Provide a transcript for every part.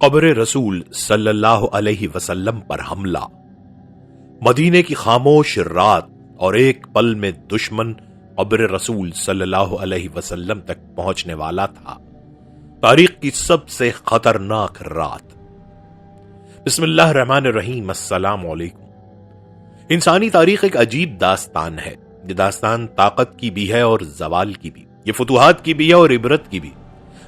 قبر رسول صلی اللہ علیہ وسلم پر حملہ۔ مدینے کی خاموش رات اور ایک پل میں دشمن قبر رسول صلی اللہ علیہ وسلم تک پہنچنے والا تھا۔ تاریخ کی سب سے خطرناک رات۔ بسم اللہ الرحمن الرحیم۔ السلام علیکم۔ انسانی تاریخ ایک عجیب داستان ہے۔ یہ داستان طاقت کی بھی ہے اور زوال کی بھی، یہ فتوحات کی بھی ہے اور عبرت کی بھی۔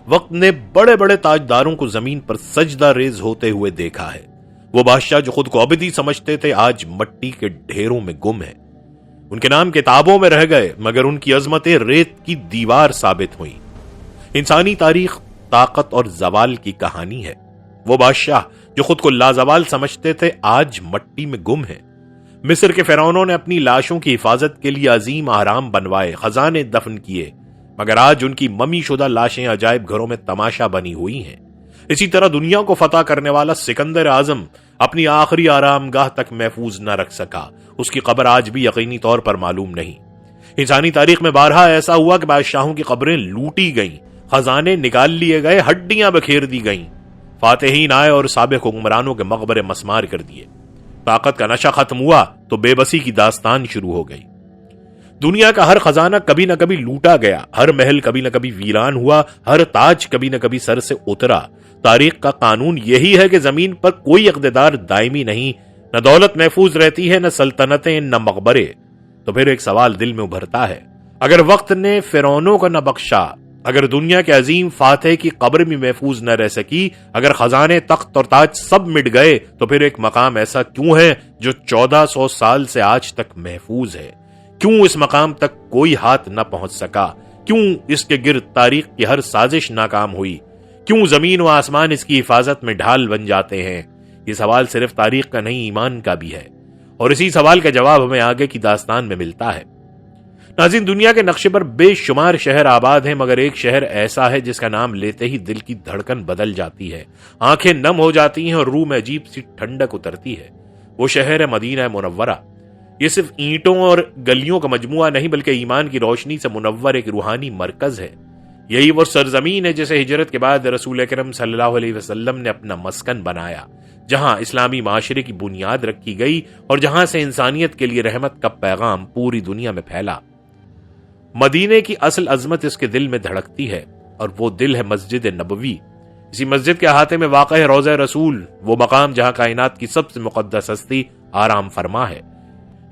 وقت نے بڑے بڑے تاجداروں کو زمین پر سجدہ ریز ہوتے ہوئے دیکھا ہے۔ وہ بادشاہ جو خود کو ابدی سمجھتے تھے آج مٹی کے ڈھیروں میں گم ہیں۔ ان کے نام کتابوں میں رہ گئے مگر ان کی عظمتیں ریت کی دیوار ثابت ہوئیں۔ انسانی تاریخ طاقت اور زوال کی کہانی ہے۔ وہ بادشاہ جو خود کو لازوال سمجھتے تھے آج مٹی میں گم ہیں۔ مصر کے فرعونوں نے اپنی لاشوں کی حفاظت کے لیے عظیم اہرام بنوائے، خزانے دفن کیے، مگر آج ان کی ممی شدہ لاشیں عجائب گھروں میں تماشا بنی ہوئی ہیں۔ اسی طرح دنیا کو فتح کرنے والا سکندر اعظم اپنی آخری آرام گاہ تک محفوظ نہ رکھ سکا۔ اس کی قبر آج بھی یقینی طور پر معلوم نہیں۔ انسانی تاریخ میں بارہا ایسا ہوا کہ بادشاہوں کی قبریں لوٹی گئیں، خزانے نکال لیے گئے، ہڈیاں بکھیر دی گئیں، فاتحین آئے اور سابق حکمرانوں کے مقبرے مسمار کر دیے۔ طاقت کا نشہ ختم ہوا تو بے بسی کی داستان شروع ہو گئی۔ دنیا کا ہر خزانہ کبھی نہ کبھی لوٹا گیا، ہر محل کبھی نہ کبھی ویران ہوا، ہر تاج کبھی نہ کبھی سر سے اترا۔ تاریخ کا قانون یہی ہے کہ زمین پر کوئی اقتدار دائمی نہیں، نہ دولت محفوظ رہتی ہے، نہ سلطنتیں، نہ مقبرے۔ تو پھر ایک سوال دل میں ابھرتا ہے، اگر وقت نے فرعونوں کو نہ بخشا، اگر دنیا کے عظیم فاتح کی قبر بھی محفوظ نہ رہ سکی، اگر خزانے، تخت اور تاج سب مٹ گئے، تو پھر ایک مقام ایسا کیوں ہے جو 1400 سال سے آج تک محفوظ ہے؟ کیوں اس مقام تک کوئی ہاتھ نہ پہنچ سکا؟ کیوں اس کے گرد تاریخ کی ہر سازش ناکام ہوئی؟ کیوں زمین و آسمان اس کی حفاظت میں ڈھال بن جاتے ہیں؟ یہ سوال صرف تاریخ کا نہیں، ایمان کا بھی ہے، اور اسی سوال کا جواب ہمیں آگے کی داستان میں ملتا ہے۔ ناظرین، دنیا کے نقشے پر بے شمار شہر آباد ہیں، مگر ایک شہر ایسا ہے جس کا نام لیتے ہی دل کی دھڑکن بدل جاتی ہے، آنکھیں نم ہو جاتی ہیں اور روح میں عجیب سی ٹھنڈک اترتی ہے۔ وہ شہر ہے مدینہ منورہ۔ یہ صرف اینٹوں اور گلیوں کا مجموعہ نہیں بلکہ ایمان کی روشنی سے منور ایک روحانی مرکز ہے۔ یہی وہ سرزمین ہے جسے ہجرت کے بعد رسول اکرم صلی اللہ علیہ وسلم نے اپنا مسکن بنایا، جہاں اسلامی معاشرے کی بنیاد رکھی گئی اور جہاں سے انسانیت کے لیے رحمت کا پیغام پوری دنیا میں پھیلا۔ مدینے کی اصل عظمت اس کے دل میں دھڑکتی ہے، اور وہ دل ہے مسجد نبوی۔ اسی مسجد کے احاطے میں واقع ہے روضہ رسول، وہ مقام جہاں کائنات کی سب سے مقدس ہستی آرام فرما ہے۔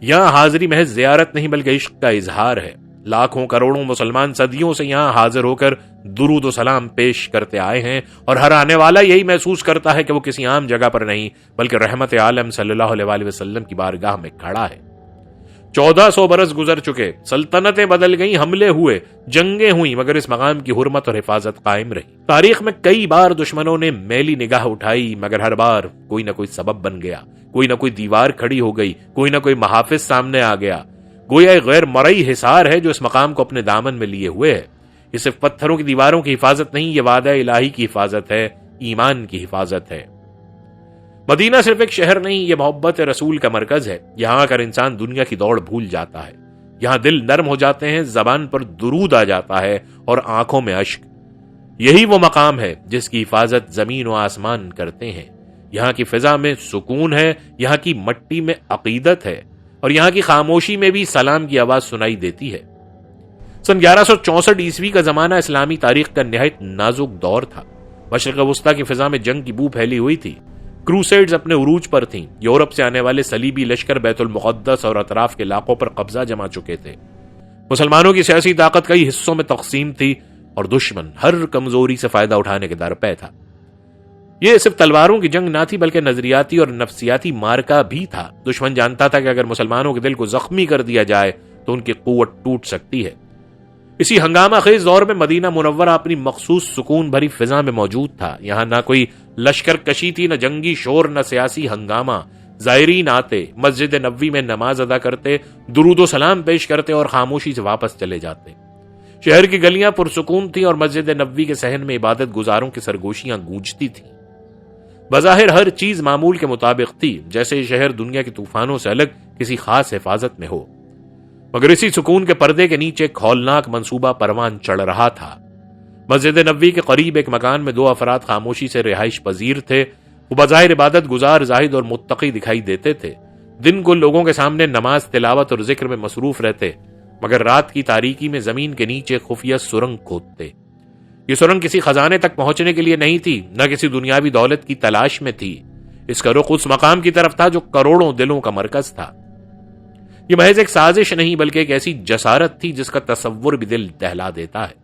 یہاں حاضری محض زیارت نہیں بلکہ عشق کا اظہار ہے۔ لاکھوں کروڑوں مسلمان صدیوں سے یہاں حاضر ہو کر درود و سلام پیش کرتے آئے ہیں، اور ہر آنے والا یہی محسوس کرتا ہے کہ وہ کسی عام جگہ پر نہیں بلکہ رحمت عالم صلی اللہ علیہ وسلم کی بارگاہ میں کھڑا ہے۔ 1400 برس گزر چکے، سلطنتیں بدل گئیں، حملے ہوئے، جنگیں ہوئیں، مگر اس مقام کی حرمت اور حفاظت قائم رہی۔ تاریخ میں کئی بار دشمنوں نے میلی نگاہ اٹھائی، مگر ہر بار کوئی نہ کوئی سبب بن گیا، کوئی نہ کوئی دیوار کھڑی ہو گئی، کوئی نہ کوئی محافظ سامنے آ گیا۔ گویا ایک غیر مرئی حصار ہے جو اس مقام کو اپنے دامن میں لیے ہوئے ہے۔ یہ صرف پتھروں کی دیواروں کی حفاظت نہیں، یہ وعدہ الہی کی حفاظت ہے، ایمان کی حفاظت ہے۔ مدینہ صرف ایک شہر نہیں، یہ محبت رسول کا مرکز ہے۔ یہاں آ کر انسان دنیا کی دوڑ بھول جاتا ہے، یہاں دل نرم ہو جاتے ہیں، زبان پر درود آ جاتا ہے اور آنکھوں میں اشک۔ یہی وہ مقام ہے جس کی حفاظت زمین و آسمان کرتے ہیں۔ یہاں کی فضا میں سکون ہے، یہاں کی مٹی میں عقیدت ہے، اور یہاں کی خاموشی میں بھی سلام کی آواز سنائی دیتی ہے۔ سن 1164 عیسوی کا زمانہ اسلامی تاریخ کا نہایت نازک دور تھا۔ مشرق وسطیٰ کی فضا میں جنگ کی بو پھیلی ہوئی تھی۔ کروسیڈز اپنے عروج پر تھیں۔ یورپ سے آنے والے صلیبی لشکر بیت المقدس اور اطراف کے علاقوں پر قبضہ جما چکے تھے۔ مسلمانوں کی سیاسی طاقت کئی حصوں میں تقسیم تھی، اور دشمن ہر کمزوری سے فائدہ اٹھانے کے درپے تھا۔ یہ صرف تلواروں کی جنگ نہ تھی بلکہ نظریاتی اور نفسیاتی مارکا بھی تھا۔ دشمن جانتا تھا کہ اگر مسلمانوں کے دل کو زخمی کر دیا جائے تو ان کی قوت ٹوٹ سکتی ہے۔ اسی ہنگامہ خیز دور میں مدینہ منورہ اپنی مخصوص سکون بھری فضا میں موجود تھا۔ یہاں نہ کوئی لشکر کشی تھی، نہ جنگی شور، نہ سیاسی ہنگامہ۔ زائرین آتے، مسجد نبوی میں نماز ادا کرتے، درود و سلام پیش کرتے اور خاموشی سے واپس چلے جاتے۔ شہر کی گلیاں پرسکون تھیں اور مسجد نبوی کے صحن میں عبادت گزاروں کی سرگوشیاں گونجتی تھیں۔ بظاہر ہر چیز معمول کے مطابق تھی، جیسے یہ شہر دنیا کے طوفانوں سے الگ کسی خاص حفاظت میں ہو، مگر اسی سکون کے پردے کے نیچے ایک ہولناک منصوبہ پروان چڑھ رہا تھا۔ مسجد نبوی کے قریب ایک مکان میں 2 افراد خاموشی سے رہائش پذیر تھے۔ وہ بظاہر عبادت گزار، زاہد اور متقی دکھائی دیتے تھے۔ دن کو لوگوں کے سامنے نماز، تلاوت اور ذکر میں مصروف رہتے، مگر رات کی تاریکی میں زمین کے نیچے خفیہ سرنگ کھودتے۔ یہ سرنگ کسی خزانے تک پہنچنے کے لیے نہیں تھی، نہ کسی دنیاوی دولت کی تلاش میں تھی۔ اس کا رخ اس مقام کی طرف تھا جو کروڑوں دلوں کا مرکز تھا۔ یہ محض ایک سازش نہیں بلکہ ایک ایسی جسارت تھی جس کا تصور بھی دل دہلا دیتا ہے۔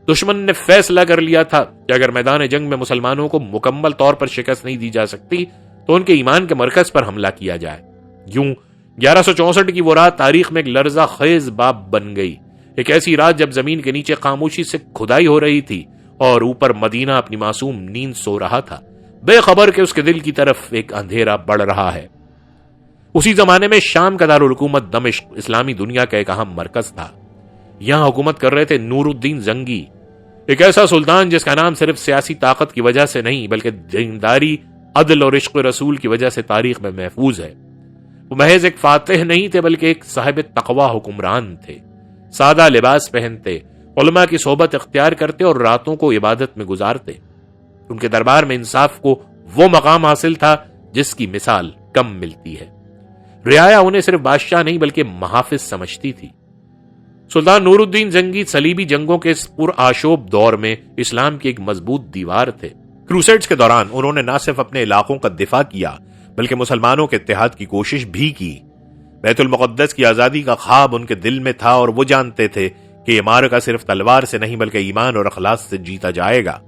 دشمن نے فیصلہ کر لیا تھا کہ اگر میدان جنگ میں مسلمانوں کو مکمل طور پر شکست نہیں دی جا سکتی تو ان کے ایمان کے مرکز پر حملہ کیا جائے۔ یوں 1164 کی وہ رات تاریخ میں ایک لرزہ خیز باب بن گئی، ایک ایسی رات جب زمین کے نیچے خاموشی سے کھدائی ہو رہی تھی اور اوپر مدینہ اپنی معصوم نیند سو رہا تھا، بے خبر کہ اس کے دل کی طرف ایک اندھیرا بڑھ رہا ہے۔ اسی زمانے میں شام کا دارالحکومت دمشق اسلامی دنیا کا ایک اہم مرکز تھا۔ یہاں حکومت کر رہے تھے نور الدین زنگی، ایک ایسا سلطان جس کا نام صرف سیاسی طاقت کی وجہ سے نہیں بلکہ دینداری، عدل اور عشق رسول کی وجہ سے تاریخ میں محفوظ ہے۔ وہ محض ایک فاتح نہیں تھے بلکہ ایک صاحب تقوی حکمران تھے۔ سادہ لباس پہنتے، علماء کی صحبت اختیار کرتے اور راتوں کو عبادت میں گزارتے۔ ان کے دربار میں انصاف کو وہ مقام حاصل تھا جس کی مثال کم ملتی ہے۔ رعایا انہیں صرف بادشاہ نہیں بلکہ محافظ سمجھتی تھی۔ سلطان نور الدین زنگی صلیبی جنگوں کے اس پرآشوب دور میں اسلام کی ایک مضبوط دیوار تھے۔ کروسیڈز کے دوران انہوں نے نہ صرف اپنے علاقوں کا دفاع کیا بلکہ مسلمانوں کے اتحاد کی کوشش بھی کی۔ بیت المقدس کی آزادی کا خواب ان کے دل میں تھا اور وہ جانتے تھے کہ یہ معرکہ صرف تلوار سے نہیں بلکہ ایمان اور اخلاص سے جیتا جائے گا۔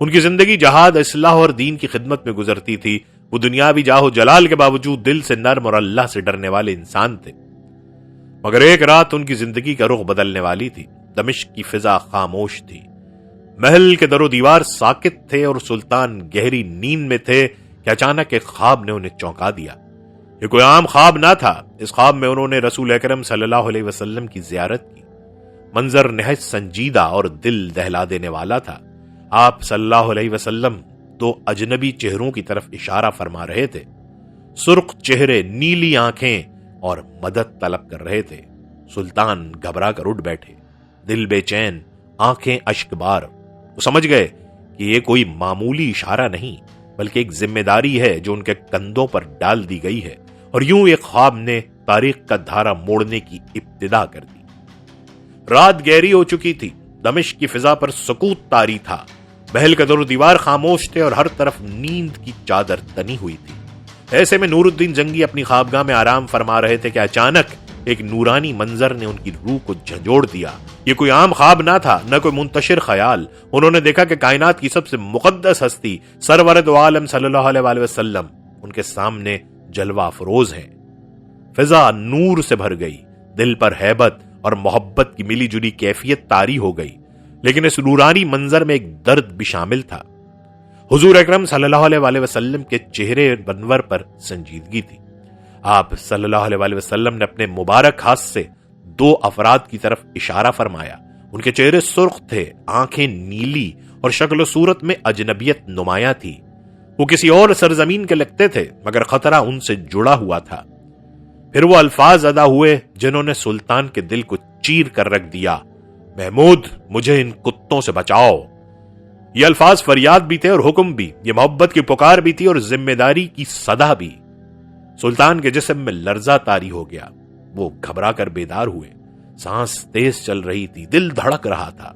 ان کی زندگی جہاد، اصلاح اور دین کی خدمت میں گزرتی تھی۔ وہ دنیاوی جاہ و جلال کے باوجود دل سے نرم اور اللہ سے ڈرنے والے انسان تھے۔ مگر ایک رات ان کی زندگی کا رخ بدلنے والی تھی۔ دمشق کی فضا خاموش تھی، محل کے در و دیوار ساکت تھے اور سلطان گہری نیند میں تھے کہ اچانک ایک خواب نے انہیں چونکا دیا۔ یہ کوئی عام خواب نہ تھا۔ اس خواب میں انہوں نے رسول اکرم صلی اللہ علیہ وسلم کی زیارت کی۔ منظر نہایت سنجیدہ اور دل دہلا دینے والا تھا۔ آپ صلی اللہ علیہ وسلم 2 اجنبی چہروں کی طرف اشارہ فرما رہے تھے، سرخ چہرے، نیلی آنکھیں اور مدد طلب کر رہے تھے۔ سلطان گھبرا کر اٹھ بیٹھے، دل بے چین، آنکھیں اشک بار۔ وہ سمجھ گئے کہ یہ کوئی معمولی اشارہ نہیں بلکہ ایک ذمہ داری ہے جو ان کے کندھوں پر ڈال دی گئی ہے، اور یوں ایک خواب نے تاریخ کا دھارا موڑنے کی ابتدا کر دی۔ رات گہری ہو چکی تھی، دمشق کی فضا پر سکوت طاری تھا، محل کا در و دیوار خاموش تھے اور ہر طرف نیند کی چادر تنی ہوئی تھی۔ ایسے میں نور الدین زنگی اپنی خوابگاہ میں آرام فرما رہے تھے کہ اچانک ایک نورانی منظر نے ان کی روح کو جھنجھوڑ دیا۔ یہ کوئی عام خواب نہ تھا، نہ کوئی منتشر خیال۔ انہوں نے دیکھا کہ کائنات کی سب سے مقدس ہستی سرور دو عالم صلی اللہ علیہ وسلم ان کے سامنے جلوہ افروز ہیں۔ فضا نور سے بھر گئی، دل پر ہیبت اور محبت کی ملی جلی کیفیت طاری ہو گئی، لیکن اس نورانی منظر میں ایک درد بھی شامل تھا۔ حضور اکرم صلی اللہ علیہ وسلم کے چہرے بنور پر سنجیدگی تھی۔ آپ صلی اللہ علیہ وسلم نے اپنے مبارک ہاتھ سے 2 افراد کی طرف اشارہ فرمایا۔ ان کے چہرے سرخ تھے، آنکھیں نیلی اور شکل و صورت میں اجنبیت نمایاں تھی۔ وہ کسی اور سرزمین کے لگتے تھے مگر خطرہ ان سے جڑا ہوا تھا۔ پھر وہ الفاظ ادا ہوئے جنہوں نے سلطان کے دل کو چیر کر رکھ دیا، محمود مجھے ان کتوں سے بچاؤ۔ یہ الفاظ فریاد بھی تھے اور حکم بھی، یہ محبت کی پکار بھی تھی اور ذمہ داری کی صدا بھی۔ سلطان کے جسم میں لرزہ طاری ہو گیا، وہ گھبرا کر بیدار ہوئے، سانس تیز چل رہی تھی، دل دھڑک رہا تھا،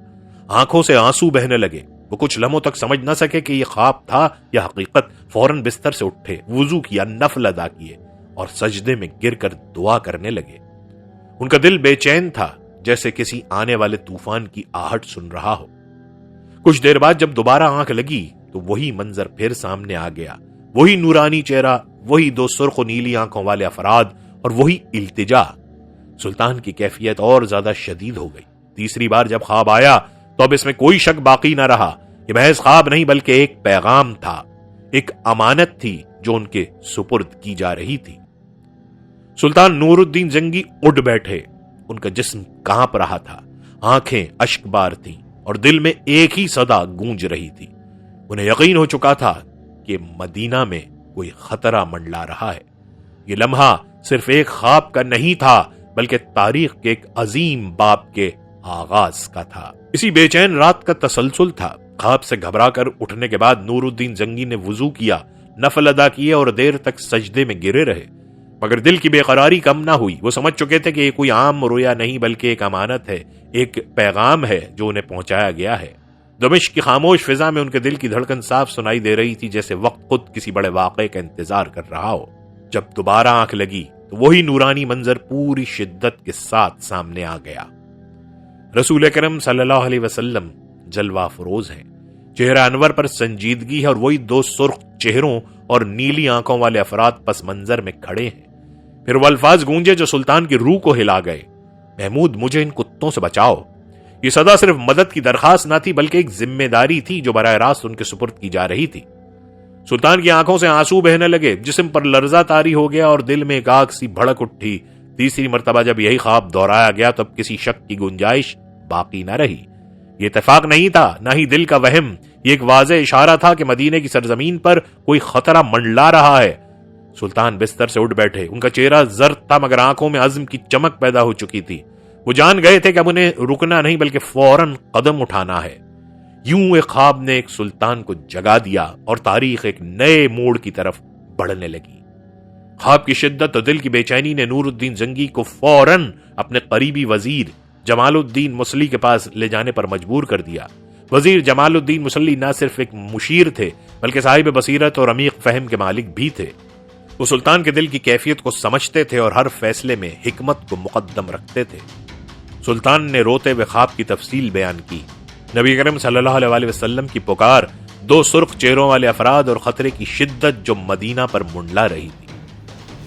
آنکھوں سے آنسو بہنے لگے۔ وہ کچھ لمحوں تک سمجھ نہ سکے کہ یہ خواب تھا یا حقیقت۔ فوراً بستر سے اٹھے، وضو کیا، نفل ادا کیے اور سجدے میں گر کر دعا کرنے لگے۔ ان کا دل بے چین تھا، جیسے کسی آنے والے طوفان کی آہٹ سن رہا ہو۔ کچھ دیر بعد جب دوبارہ آنکھ لگی تو وہی منظر پھر سامنے آ گیا، وہی نورانی چہرہ، وہی 2 سرخ و نیلی آنکھوں والے افراد اور وہی التجا۔ سلطان کی کیفیت اور زیادہ شدید ہو گئی۔ تیسری بار جب خواب آیا تو اب اس میں کوئی شک باقی نہ رہا، یہ محض خواب نہیں بلکہ ایک پیغام تھا، ایک امانت تھی جو ان کے سپرد کی جا رہی تھی۔ سلطان نور الدین زنگی اٹھ بیٹھے، ان کا جسم کانپ رہا تھا، آنکھیں اشک بار تھیں اور دل میں ایک ہی صدا گونج رہی تھی۔ انہیں یقین ہو چکا تھا کہ مدینہ میں کوئی خطرہ منڈلا رہا ہے۔ یہ لمحہ صرف ایک خواب کا نہیں تھا بلکہ تاریخ کے ایک عظیم باب کے آغاز کا تھا۔ اسی بے چین رات کا تسلسل تھا۔ خواب سے گھبرا کر اٹھنے کے بعد نور الدین زنگی نے وضو کیا، نفل ادا کیے اور دیر تک سجدے میں گرے رہے، مگر دل کی بے قراری کم نہ ہوئی۔ وہ سمجھ چکے تھے کہ یہ کوئی عام رویا نہیں بلکہ ایک امانت ہے، ایک پیغام ہے جو انہیں پہنچایا گیا ہے۔ دمشق کی خاموش فضا میں ان کے دل کی دھڑکن صاف سنائی دے رہی تھی، جیسے وقت خود کسی بڑے واقعے کا انتظار کر رہا ہو۔ جب دوبارہ آنکھ لگی تو وہی نورانی منظر پوری شدت کے ساتھ سامنے آ گیا۔ رسول اکرم صلی اللہ علیہ وسلم جلوہ فروز ہیں، چہرہ انور پر سنجیدگی ہے، اور وہی دو سرخ چہروں اور نیلی آنکھوں والے افراد پس منظر میں کھڑے ہیں۔ پھر وہ الفاظ گونجے جو سلطان کی روح کو ہلا گئے، محمود مجھے ان کتوں سے بچاؤ۔ یہ صدا صرف مدد کی درخواست نہ تھی بلکہ ایک ذمہ داری تھی جو براہ راست ان کے سپرد کی جا رہی تھی۔ سلطان کی آنکھوں سے آنسو بہنے لگے، جسم پر لرزہ طاری ہو گیا اور دل میں ایک آگ سی بھڑک اٹھی۔ تیسری مرتبہ جب یہی خواب دہرایا گیا تو اب کسی شک کی گنجائش باقی نہ رہی۔ یہ اتفاق نہیں تھا، نہ ہی دل کا وہم، یہ ایک واضح اشارہ تھا کہ مدینے کی سرزمین پر کوئی خطرہ منڈلا رہا ہے۔ سلطان بستر سے اٹھ بیٹھے، ان کا چہرہ زرد تھا مگر آنکھوں میں عزم کی چمک پیدا ہو چکی تھی۔ وہ جان گئے تھے کہ اب انہیں رکنا نہیں بلکہ فوراً قدم اٹھانا ہے۔ یوں ایک خواب نے ایک سلطان کو جگا دیا اور تاریخ ایک نئے موڑ کی طرف بڑھنے لگی۔ خواب کی شدت اور دل کی بے چینی نے نور الدین زنگی کو فوراً اپنے قریبی وزیر جمال الدین مسلی کے پاس لے جانے پر مجبور کر دیا۔ وزیر جمال الدین مسلی نہ صرف ایک مشیر تھے بلکہ صاحب بصیرت اور عمیق فہم کے مالک بھی تھے۔ وہ سلطان کے دل کی کیفیت کو سمجھتے تھے اور ہر فیصلے میں حکمت کو مقدم رکھتے تھے۔ سلطان نے روتے ہوئے خواب کی تفصیل بیان کی۔ نبی کریم صلی اللہ علیہ وسلم کی پکار، دو سرخ چہروں والے افراد اور خطرے کی شدت جو مدینہ پر منڈلا رہی تھی۔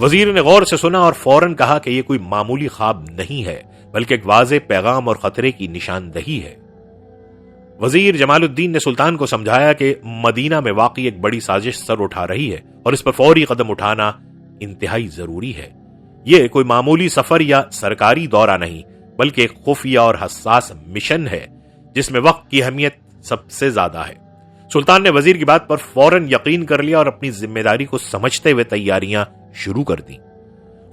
وزیر نے غور سے سنا اور فوراً کہا کہ یہ کوئی معمولی خواب نہیں ہے بلکہ ایک واضح پیغام اور خطرے کی نشاندہی ہے۔ وزیر جمال الدین نے سلطان کو سمجھایا کہ مدینہ میں واقعی ایک بڑی سازش سر اٹھا رہی ہے اور اس پر فوری قدم اٹھانا انتہائی ضروری ہے۔ یہ کوئی معمولی سفر یا سرکاری دورہ نہیں بلکہ ایک خفیہ اور حساس مشن ہے جس میں وقت کی اہمیت سب سے زیادہ ہے۔ سلطان نے وزیر کی بات پر فوراً یقین کر لیا اور اپنی ذمہ داری کو سمجھتے ہوئے تیاریاں شروع کر دیں۔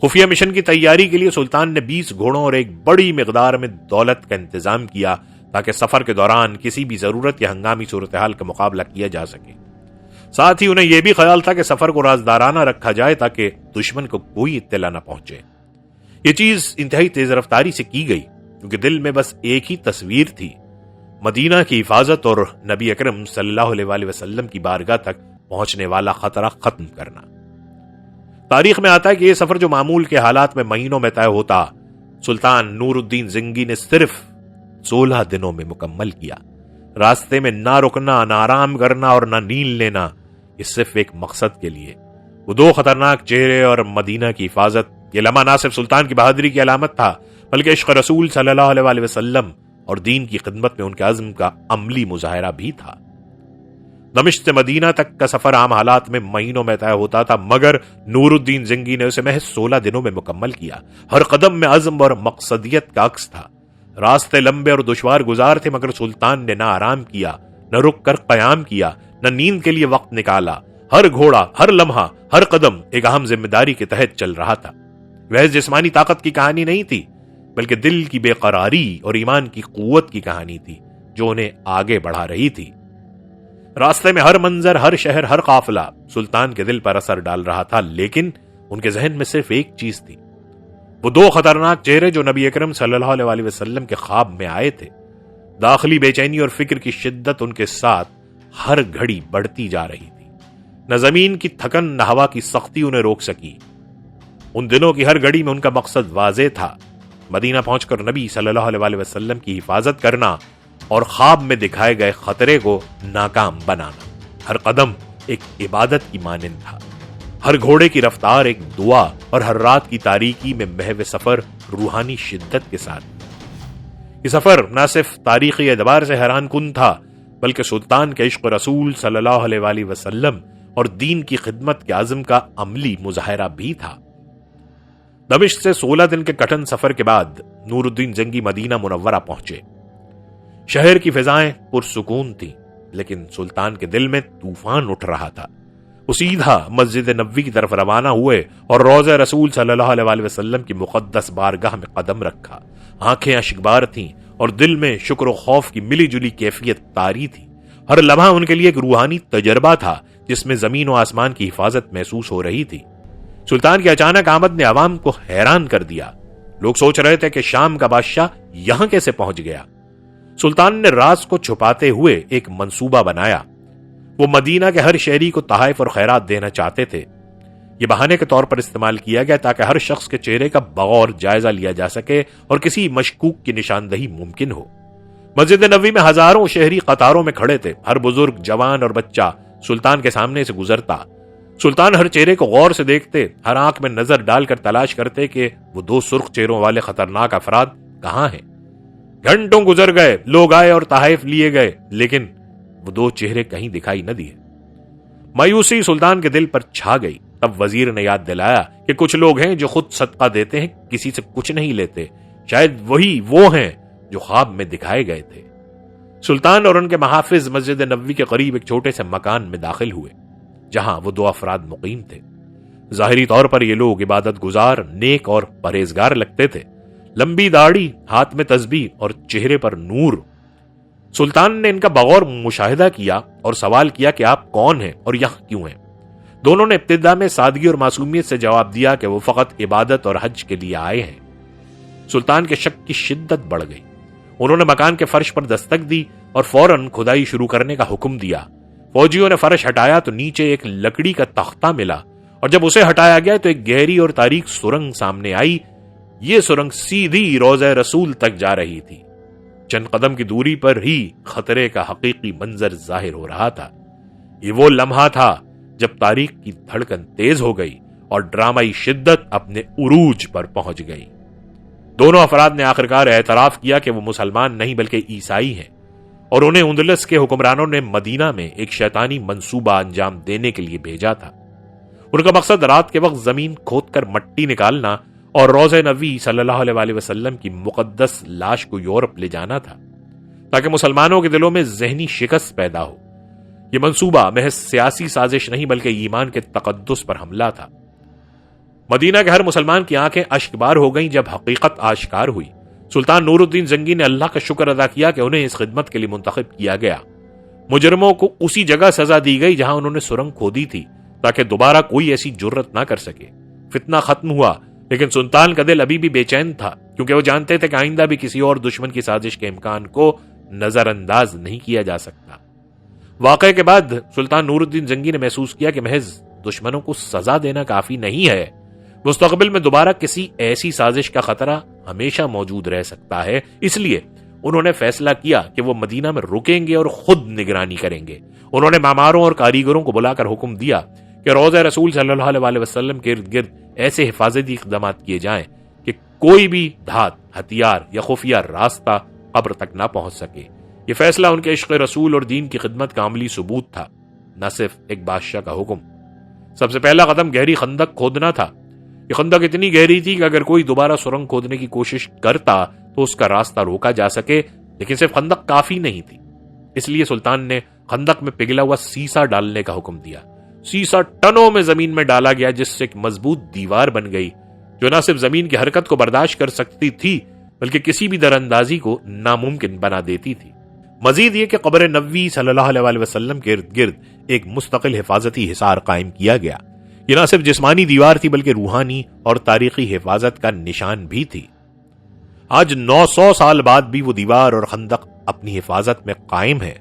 خفیہ مشن کی تیاری کے لیے سلطان نے 20 گھوڑوں اور ایک بڑی مقدار میں دولت کا انتظام کیا تاکہ سفر کے دوران کسی بھی ضرورت یا ہنگامی صورتحال کا مقابلہ کیا جا سکے۔ ساتھ ہی انہیں یہ بھی خیال تھا کہ سفر کو رازدارانہ رکھا جائے تاکہ دشمن کو کوئی اطلاع نہ پہنچے۔ یہ چیز انتہائی تیز رفتاری سے کی گئی کیونکہ دل میں بس ایک ہی تصویر تھی، مدینہ کی حفاظت اور نبی اکرم صلی اللہ علیہ وسلم کی بارگاہ تک پہنچنے والا خطرہ ختم کرنا۔ تاریخ میں آتا ہے کہ یہ سفر جو معمول کے حالات میں مہینوں میں طے ہوتا، سلطان نور الدین زنگی نے صرف 16 دنوں میں مکمل کیا۔ راستے میں نہ رکنا، نہ آرام کرنا اور نہ نیند لینا، یہ صرف ایک مقصد کے لیے۔ وہ دو خطرناک چہرے اور مدینہ کی حفاظت، یہ لمحہ نہ صرف سلطان کی بہادری کی علامت تھا بلکہ عشق رسول صلی اللہ علیہ وسلم اور دین کی خدمت میں ان کے عزم کا عملی مظاہرہ بھی تھا۔ دمشق سے مدینہ تک کا سفر عام حالات میں مہینوں میں طے ہوتا تھا مگر نور الدین زنگی نے اسے محض 16 دنوں میں مکمل کیا۔ ہر قدم میں عزم اور مقصدیت کا عکس تھا۔ راستے لمبے اور دشوار گزار تھے مگر سلطان نے نہ آرام کیا، نہ رک کر قیام کیا، نہ نیند کے لیے وقت نکالا۔ ہر گھوڑا، ہر لمحہ، ہر قدم ایک اہم ذمہ داری کے تحت چل رہا تھا۔ وہ جسمانی طاقت کی کہانی نہیں تھی بلکہ دل کی بے قراری اور ایمان کی قوت کی کہانی تھی جو انہیں آگے بڑھا رہی تھی۔ راستے میں ہر منظر، ہر شہر، ہر قافلہ سلطان کے دل پر اثر ڈال رہا تھا لیکن ان کے ذہن میں صرف ایک چیز تھی، وہ دو خطرناک چہرے جو نبی اکرم صلی اللہ علیہ وسلم کے خواب میں آئے تھے۔ داخلی بے چینی اور فکر کی شدت ان کے ساتھ ہر گھڑی بڑھتی جا رہی تھی۔ نہ زمین کی تھکن نہ ہوا کی سختی انہیں روک سکی۔ ان دنوں کی ہر گھڑی میں ان کا مقصد واضح تھا، مدینہ پہنچ کر نبی صلی اللہ علیہ وسلم کی حفاظت کرنا اور خواب میں دکھائے گئے خطرے کو ناکام بنانا۔ ہر قدم ایک عبادت کی مانند تھا، ہر گھوڑے کی رفتار ایک دعا اور ہر رات کی تاریکی میں محو سفر روحانی شدت کے ساتھ۔ یہ سفر نہ صرف تاریخی اعتبار سے حیران کن تھا بلکہ سلطان کے عشق رسول صلی اللہ علیہ وسلم اور دین کی خدمت کے عزم کا عملی مظاہرہ بھی تھا۔ دمشق سے 16 دن کے کٹھن سفر کے بعد نور الدین زنگی مدینہ منورہ پہنچے۔ شہر کی فضائیں پرسکون تھیں لیکن سلطان کے دل میں طوفان اٹھ رہا تھا۔ وہ سیدھا مسجد نبوی کی طرف روانہ ہوئے اور روضہ رسول صلی اللہ علیہ وسلم کی مقدس بارگاہ میں قدم رکھا۔ آنکھیں اشکبار تھیں اور دل میں شکر و خوف کی ملی جلی کیفیت طاری تھی۔ ہر لمحہ ان کے لیے ایک روحانی تجربہ تھا جس میں زمین و آسمان کی حفاظت محسوس ہو رہی تھی۔ سلطان کی اچانک آمد نے عوام کو حیران کر دیا۔ لوگ سوچ رہے تھے کہ شام کا بادشاہ یہاں کیسے پہنچ گیا۔ سلطان نے راز کو چھپاتے ہوئے ایک منصوبہ بنایا۔ وہ مدینہ کے ہر شہری کو تحائف اور خیرات دینا چاہتے تھے۔ یہ بہانے کے طور پر استعمال کیا گیا تاکہ ہر شخص کے چہرے کا بغور جائزہ لیا جا سکے اور کسی مشکوک کی نشاندہی ممکن ہو۔ مسجد نبوی میں ہزاروں شہری قطاروں میں کھڑے تھے۔ ہر بزرگ، جوان اور بچہ سلطان کے سامنے سے گزرتا۔ سلطان ہر چہرے کو غور سے دیکھتے، ہر آنکھ میں نظر ڈال کر تلاش کرتے کہ وہ دو سرخ چہروں والے خطرناک افراد کہاں ہیں۔ گھنٹوں گزر گئے، لوگ آئے اور تحائف لیے گئے، لیکن وہ دو چہرے کہیں دکھائی نہ دیے۔ مایوسی سلطان کے دل پر چھا گئی۔ تب وزیر نے یاد دلایا کہ کچھ لوگ ہیں جو خود صدقہ دیتے ہیں، کسی سے کچھ نہیں لیتے، شاید وہی وہ ہیں جو خواب میں دکھائے گئے تھے۔ سلطان اور ان کے محافظ مسجد نبوی کے قریب ایک چھوٹے سے مکان میں داخل ہوئے جہاں وہ دو افراد مقیم تھے۔ ظاہری طور پر یہ لوگ عبادت گزار، نیک اور پرہیزگار لگتے تھے۔ لمبی داڑھی، ہاتھ میں تسبیح اور چہرے پر نور۔ سلطان نے ان کا بغور مشاہدہ کیا اور سوال کیا کہ آپ کون ہیں اور یہاں کیوں ہیں؟ دونوں نے ابتدا میں سادگی اور معصومیت سے جواب دیا کہ وہ فقط عبادت اور حج کے لیے آئے ہیں۔ سلطان کے شک کی شدت بڑھ گئی۔ انہوں نے مکان کے فرش پر دستک دی اور فوراً کھدائی شروع کرنے کا حکم دیا۔ فوجیوں نے فرش ہٹایا تو نیچے ایک لکڑی کا تختہ ملا، اور جب اسے ہٹایا گیا تو ایک گہری اور تاریک سرنگ سامنے آئی۔ یہ سرنگ سیدھی روضہ رسول تک جا رہی تھی۔ چند قدم کی دوری پر ہی خطرے کا حقیقی منظر ظاہر ہو رہا تھا۔ یہ وہ لمحہ تھا جب تاریخ کی دھڑکن تیز ہو گئی اور ڈرامائی شدت اپنے عروج پر پہنچ گئی۔ دونوں افراد نے آخرکار اعتراف کیا کہ وہ مسلمان نہیں بلکہ عیسائی ہیں، اور انہیں اندلس کے حکمرانوں نے مدینہ میں ایک شیطانی منصوبہ انجام دینے کے لیے بھیجا تھا۔ ان کا مقصد رات کے وقت زمین کھود کر مٹی نکالنا اور روضہ نبوی صلی اللہ علیہ وسلم کی مقدس لاش کو یورپ لے جانا تھا تاکہ مسلمانوں کے دلوں میں ذہنی شکست پیدا ہو۔ یہ منصوبہ محض سیاسی سازش نہیں بلکہ ایمان کے تقدس پر حملہ تھا۔ مدینہ کے ہر مسلمان کی آنکھیں اشک بار ہو گئیں جب حقیقت آشکار ہوئی۔ سلطان نور الدین زنگی نے اللہ کا شکر ادا کیا کہ انہیں اس خدمت کے لیے منتخب کیا گیا۔ مجرموں کو اسی جگہ سزا دی گئی جہاں انہوں نے سرنگ کھودی تھی تاکہ دوبارہ کوئی ایسی جرت نہ کر سکے۔ فتنہ ختم ہوا، لیکن سلطان کا دل ابھی بھی بے چین تھا، کیونکہ وہ جانتے تھے کہ آئندہ بھی کسی اور دشمن کی سازش کے امکان کو نظر انداز نہیں کیا جا سکتا۔ واقعے کے بعد سلطان نور الدین زنگی نے محسوس کیا کہ محض دشمنوں کو سزا دینا کافی نہیں ہے، مستقبل میں دوبارہ کسی ایسی سازش کا خطرہ ہمیشہ موجود رہ سکتا ہے۔ اس لیے انہوں نے فیصلہ کیا کہ وہ مدینہ میں رکیں گے اور خود نگرانی کریں گے۔ انہوں نے معماروں اور کاریگروں کو بلا کر حکم دیا کہ روضہ رسول صلی اللہ علیہ وسلم کے ارد گرد ایسے حفاظتی اقدامات کیے جائیں کہ کوئی بھی دھات، ہتھیار یا خفیہ راستہ قبر تک نہ پہنچ سکے۔ یہ فیصلہ ان کے عشق رسول اور دین کی خدمت کا عملی ثبوت تھا، نہ صرف ایک بادشاہ کا حکم۔ سب سے پہلا قدم گہری خندق کھودنا تھا۔ یہ خندق اتنی گہری تھی کہ اگر کوئی دوبارہ سرنگ کھودنے کی کوشش کرتا تو اس کا راستہ روکا جا سکے، لیکن صرف خندق کافی نہیں تھی۔ اس لیے سلطان نے خندق میں پگھلا ہوا سیسا ڈالنے کا حکم دیا۔ سیسا ٹنوں میں زمین میں ڈالا گیا، جس سے ایک مضبوط دیوار بن گئی جو نہ صرف زمین کی حرکت کو برداشت کر سکتی تھی بلکہ کسی بھی دراندازی کو ناممکن بنا دیتی تھی۔ مزید یہ کہ قبر نبوی صلی اللہ علیہ وسلم کے ارد گرد ایک مستقل حفاظتی حصار قائم کیا گیا۔ یہ نہ صرف جسمانی دیوار تھی بلکہ روحانی اور تاریخی حفاظت کا نشان بھی تھی۔ آج 900 سال بعد بھی وہ دیوار اور خندق اپنی حفاظت میں قائم ہے،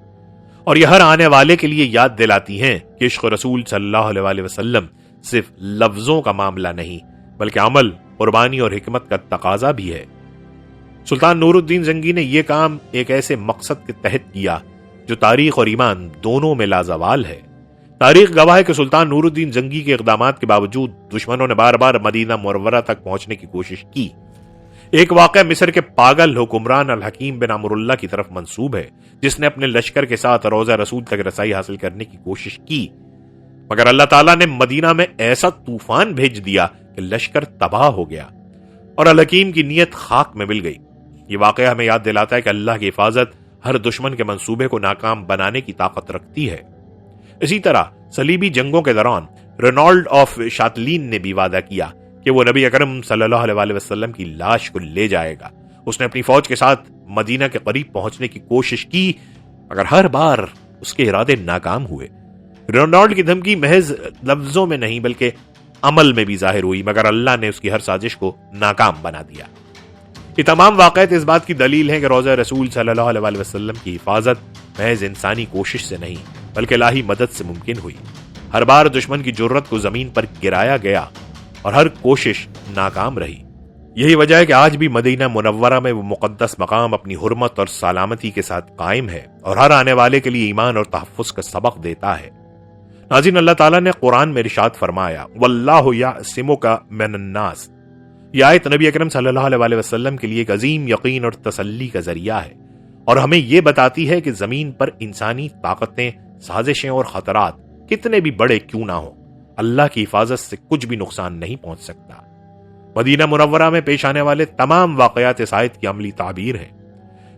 اور یہ ہر آنے والے کے لیے یاد دلاتی ہیں کہ عشق رسول صلی اللہ علیہ وسلم صرف لفظوں کا معاملہ نہیں بلکہ عمل، قربانی اور حکمت کا تقاضا بھی ہے۔ سلطان نور الدین زنگی نے یہ کام ایک ایسے مقصد کے تحت کیا جو تاریخ اور ایمان دونوں میں لازوال ہے۔ تاریخ گواہ ہے کہ سلطان نور الدین زنگی کے اقدامات کے باوجود دشمنوں نے بار بار مدینہ منورہ تک پہنچنے کی کوشش کی۔ ایک واقعہ مصر کے پاگل حکمران الحکیم بن عمرو اللہ کی طرف منسوب ہے، جس نے اپنے لشکر کے ساتھ روضہ رسول تک رسائی حاصل کرنے کی کوشش کی، مگر اللہ تعالیٰ نے مدینہ میں ایسا طوفان بھیج دیا کہ لشکر تباہ ہو گیا اور الحکیم کی نیت خاک میں مل گئی۔ یہ واقعہ ہمیں یاد دلاتا ہے کہ اللہ کی حفاظت ہر دشمن کے منصوبے کو ناکام بنانے کی طاقت رکھتی ہے۔ اسی طرح صلیبی جنگوں کے دوران رونالڈ آف شاتلین نے بھی وعدہ کیا کہ وہ نبی اکرم صلی اللہ علیہ وسلم کی لاش کو لے جائے گا۔ اس نے اپنی فوج کے ساتھ مدینہ کے قریب پہنچنے کی کوشش کی، مگر ہر بار اس کے ارادے ناکام ہوئے۔ رونالڈ کی دھمکی محض لفظوں میں نہیں بلکہ عمل میں بھی ظاہر ہوئی، مگر اللہ نے اس کی ہر سازش کو ناکام بنا دیا۔ یہ تمام واقعات اس بات کی دلیل ہیں کہ روضہ رسول صلی اللہ علیہ وسلم کی حفاظت محض انسانی کوشش سے نہیں بلکہ الہی مدد سے ممکن ہوئی۔ ہر بار دشمن کی جرت کو زمین پر گرایا گیا اور ہر کوشش ناکام رہی۔ یہی وجہ ہے کہ آج بھی مدینہ منورہ میں وہ مقدس مقام اپنی حرمت اور سلامتی کے ساتھ قائم ہے اور ہر آنے والے کے لیے ایمان اور تحفظ کا سبق دیتا ہے۔ ناظرین، اللہ تعالیٰ نے قرآن میں ارشاد فرمایا، وَاللَّهُ يَعْصِمُكَ مِنَ النَّاسِ۔ یہ آیت نبی اکرم صلی اللہ علیہ وسلم کے لیے ایک عظیم یقین اور تسلی کا ذریعہ ہے اور ہمیں یہ بتاتی ہے کہ زمین پر انسانی طاقتیں، سازشیں اور خطرات کتنے بھی بڑے کیوں نہ ہوں، اللہ کی حفاظت سے کچھ بھی نقصان نہیں پہنچ سکتا۔ مدینہ منورہ میں پیش آنے والے تمام واقعات اس آیت کی عملی تعبیر ہیں۔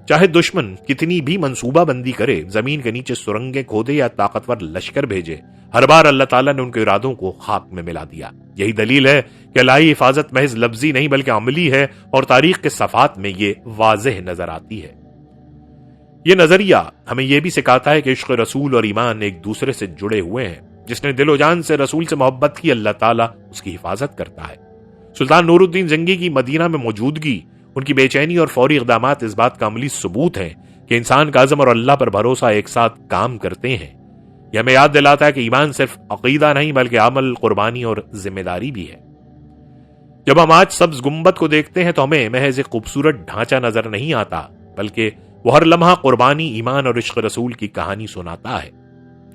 چاہے دشمن کتنی بھی منصوبہ بندی کرے، زمین کے نیچے سرنگیں کھودے یا طاقتور لشکر بھیجے، ہر بار اللہ تعالیٰ نے ان کے ارادوں کو خاک میں ملا دیا۔ یہی دلیل ہے کہ الہی حفاظت محض لفظی نہیں بلکہ عملی ہے اور تاریخ کے صفحات میں یہ واضح نظر آتی ہے۔ یہ نظریہ ہمیں یہ بھی سکھاتا ہے کہ عشق رسول اور ایمان ایک دوسرے سے جڑے ہوئے ہیں۔ جس نے دل و جان سے رسول سے محبت کی، اللہ تعالیٰ اس کی حفاظت کرتا ہے۔ سلطان نور الدین زنگی کی مدینہ میں موجودگی، ان کی بے چینی اور فوری اقدامات اس بات کا عملی ثبوت ہیں کہ انسان کا عزم اور اللہ پر بھروسہ ایک ساتھ کام کرتے ہیں۔ یہ ہمیں یاد دلاتا ہے کہ ایمان صرف عقیدہ نہیں بلکہ عمل، قربانی اور ذمہ داری بھی ہے۔ جب ہم آج سبز گنبد کو دیکھتے ہیں تو ہمیں محض ایک خوبصورت ڈھانچہ نظر نہیں آتا بلکہ وہ ہر لمحہ قربانی، ایمان اور عشق رسول کی کہانی سناتا ہے۔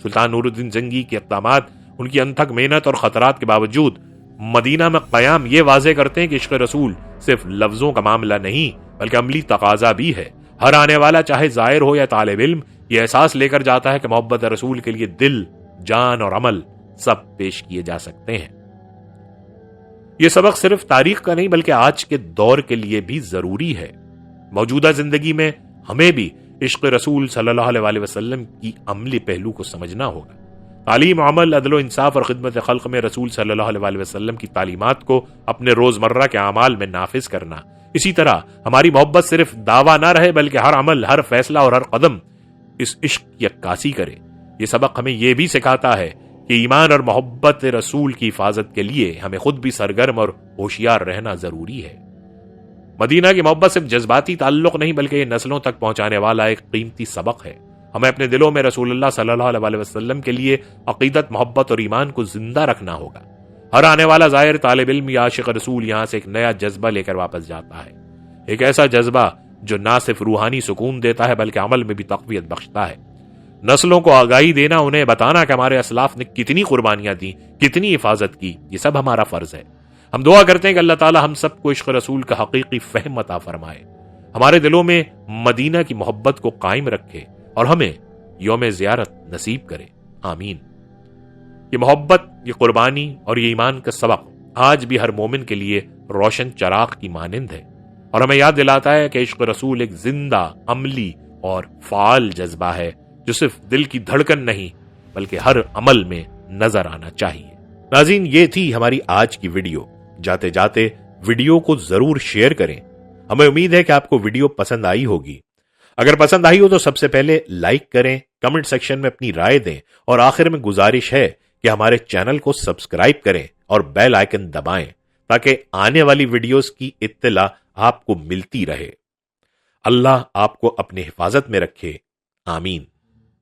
سلطان نور الدین زنگی کے اقدامات، ان کی انتھک محنت اور خطرات کے باوجود مدینہ میں قیام یہ واضح کرتے ہیں کہ عشق رسول صرف لفظوں کا معاملہ نہیں بلکہ عملی تقاضا بھی ہے۔ ہر آنے والا چاہے زائر ہو یا طالب علم، یہ احساس لے کر جاتا ہے کہ محبت رسول کے لیے دل، جان اور عمل سب پیش کیے جا سکتے ہیں۔ یہ سبق صرف تاریخ کا نہیں بلکہ آج کے دور کے لیے بھی ضروری ہے۔ موجودہ زندگی میں ہمیں بھی عشق رسول صلی اللہ علیہ وسلم کی عملی پہلو کو سمجھنا ہوگا۔ تعلیم، عمل، عدل و انصاف اور خدمت خلق میں رسول صلی اللہ علیہ وسلم کی تعلیمات کو اپنے روزمرہ کے اعمال میں نافذ کرنا۔ اسی طرح ہماری محبت صرف دعویٰ نہ رہے بلکہ ہر عمل، ہر فیصلہ اور ہر قدم اس عشق کی عکاسی کرے۔ یہ سبق ہمیں یہ بھی سکھاتا ہے کہ ایمان اور محبت رسول کی حفاظت کے لیے ہمیں خود بھی سرگرم اور ہوشیار رہنا ضروری ہے۔ مدینہ کی محبت صرف جذباتی تعلق نہیں بلکہ یہ نسلوں تک پہنچانے والا ایک قیمتی سبق ہے۔ ہمیں اپنے دلوں میں رسول اللہ صلی اللہ علیہ وسلم کے لیے عقیدت، محبت اور ایمان کو زندہ رکھنا ہوگا۔ ہر آنے والا زائر، طالب علم یا عاشق رسول یہاں سے ایک نیا جذبہ لے کر واپس جاتا ہے، ایک ایسا جذبہ جو نہ صرف روحانی سکون دیتا ہے بلکہ عمل میں بھی تقویت بخشتا ہے۔ نسلوں کو آگاہی دینا، انہیں بتانا کہ ہمارے اسلاف نے کتنی قربانیاں دی، کتنی حفاظت کی، یہ سب ہمارا فرض ہے۔ ہم دعا کرتے ہیں کہ اللہ تعالی ہم سب کو عشق رسول کا حقیقی فہم عطا فرمائے، ہمارے دلوں میں مدینہ کی محبت کو قائم رکھے اور ہمیں یوم زیارت نصیب کرے، آمین۔ یہ محبت، یہ قربانی اور یہ ایمان کا سبق آج بھی ہر مومن کے لیے روشن چراغ کی مانند ہے اور ہمیں یاد دلاتا ہے کہ عشق رسول ایک زندہ، عملی اور فعال جذبہ ہے جو صرف دل کی دھڑکن نہیں بلکہ ہر عمل میں نظر آنا چاہیے۔ ناظرین، یہ تھی ہماری آج کی ویڈیو۔ جاتے جاتے ویڈیو کو ضرور شیئر کریں۔ ہمیں امید ہے کہ آپ کو ویڈیو پسند آئی ہوگی۔ اگر پسند آئی ہو تو سب سے پہلے لائک کریں، کمنٹ سیکشن میں اپنی رائے دیں اور آخر میں گزارش ہے کہ ہمارے چینل کو سبسکرائب کریں اور بیل آئیکن دبائیں تاکہ آنے والی ویڈیوز کی اطلاع آپ کو ملتی رہے۔ اللہ آپ کو اپنے حفاظت میں رکھے، آمین۔